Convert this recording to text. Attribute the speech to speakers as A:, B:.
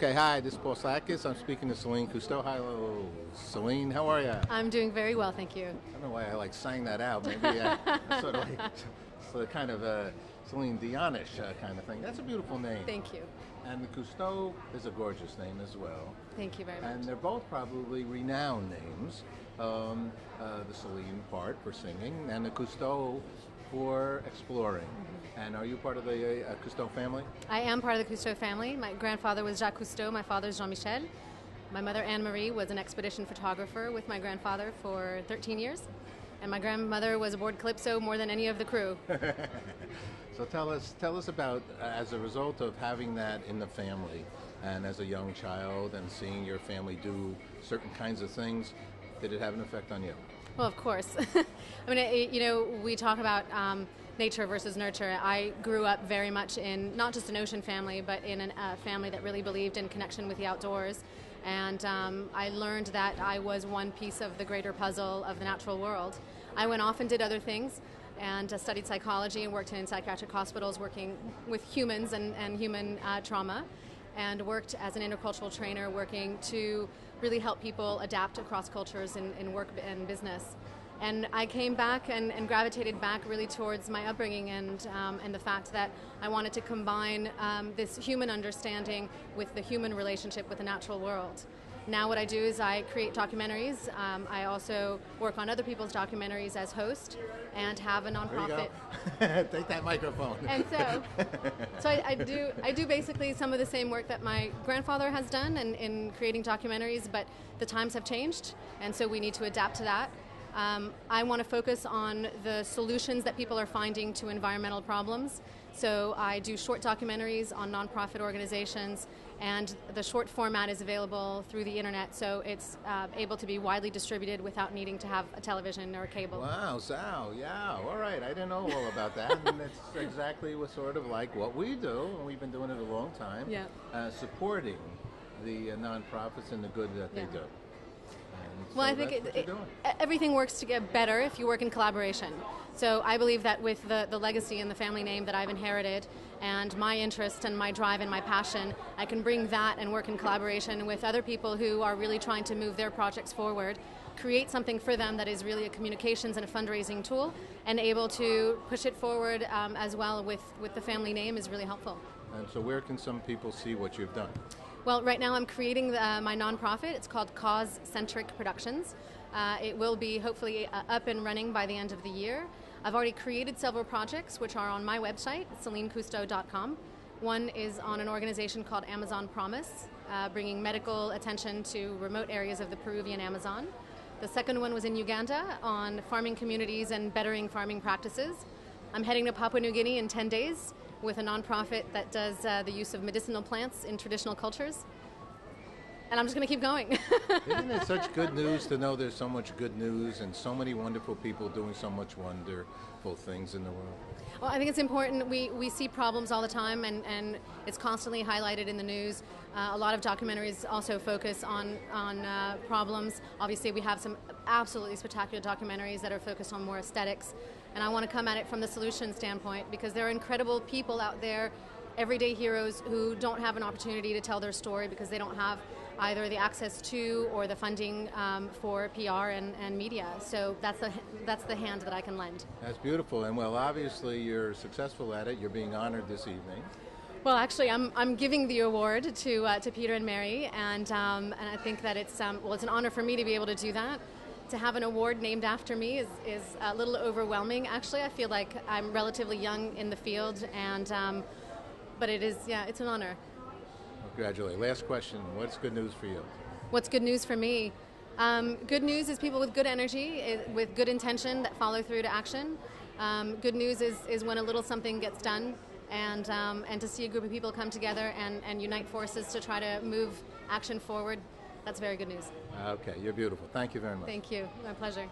A: Okay, hi, this is Paul Sakis. I'm speaking to Celine Cousteau. Hello, Celine, how are you?
B: I'm doing very well, thank you.
A: I don't know why I like sang that out. Maybe sort of like sort of kind of Celine Dionish kind of thing. That's a beautiful name.
B: Thank you.
A: And the Cousteau is a gorgeous name as well.
B: Thank you very much.
A: And they're both probably renowned names. The Celine part for singing, and the Cousteau for exploring. And are you part of the Cousteau family?
B: I am part of the Cousteau family. My grandfather was Jacques Cousteau, my father is Jean-Michel. My mother, Anne-Marie, was an expedition photographer with my grandfather for 13 years. And my grandmother was aboard Calypso more than any of the crew.
A: So tell us about, as a result of having that in the family, and as a young child, and seeing your family do certain kinds of things, did it have an effect on you?
B: Well, of course. I mean, we talk about nature versus nurture. I grew up very much in not just an ocean family, but in a family that really believed in connection with the outdoors. And I learned that I was one piece of the greater puzzle of the natural world. I went off and did other things and studied psychology and worked in psychiatric hospitals working with humans and human trauma, and worked as an intercultural trainer working to really help people adapt across cultures in work and business. And I came back and gravitated back really towards my upbringing and the fact that I wanted to combine this human understanding with the human relationship with the natural world. Now what I do is I create documentaries. I also work on other people's documentaries as host and have a nonprofit.
A: There you go. Take that microphone.
B: And so I do basically some of the same work that my grandfather has done in creating documentaries, but the times have changed, and so we need to adapt to that. I want to focus on the solutions that people are finding to environmental problems. So I do short documentaries on nonprofit organizations, and the short format is available through the internet, so it's able to be widely distributed without needing to have a television or a cable.
A: Wow, Sal, yeah, all right. I didn't know all about that. And it's exactly sort of like what we do, and we've been doing it a long time, supporting the nonprofits and the good that they do. So
B: well, I think everything works to get better if you work in collaboration. So I believe that with the legacy and the family name that I've inherited and my interest and my drive and my passion, I can bring that and work in collaboration with other people who are really trying to move their projects forward, create something for them that is really a communications and a fundraising tool, and able to push it forward as well with the family name is really helpful.
A: And so where can some people see what you've done?
B: Well, right now I'm creating my nonprofit. It's called Cause-Centric Productions. It will be hopefully up and running by the end of the year. I've already created several projects which are on my website, CelineCousteau.com. One is on an organization called Amazon Promise, bringing medical attention to remote areas of the Peruvian Amazon. The second one was in Uganda on farming communities and bettering farming practices. I'm heading to Papua New Guinea in 10 days with a nonprofit that does the use of medicinal plants in traditional cultures. And I'm just going to keep going.
A: Isn't it such good news to know there's so much good news and so many wonderful people doing so much wonderful things in the world?
B: Well, I think it's important. We see problems all the time, and it's constantly highlighted in the news. A lot of documentaries also focus on problems. Obviously, we have some absolutely spectacular documentaries that are focused on more aesthetics, and I want to come at it from the solution standpoint, because there are incredible people out there, everyday heroes, who don't have an opportunity to tell their story because they don't have either the access to or the funding for PR and media. So that's the hand that I can lend.
A: That's beautiful, and well, obviously you're successful at it. You're being honored this evening.
B: Well, actually, I'm giving the award to Peter and Mary, and I think that it's an honor for me to be able to do that. To have an award named after me is a little overwhelming. Actually, I feel like I'm relatively young in the field, and but it's an honor.
A: Congratulations. Last question. What's good news for you?
B: What's good news for me? Good news is people with good energy, with good intention that follow through to action. Good news is when a little something gets done, and to see a group of people come together and unite forces to try to move action forward. That's very good news.
A: Okay, you're beautiful. Thank you very much.
B: Thank you. My pleasure.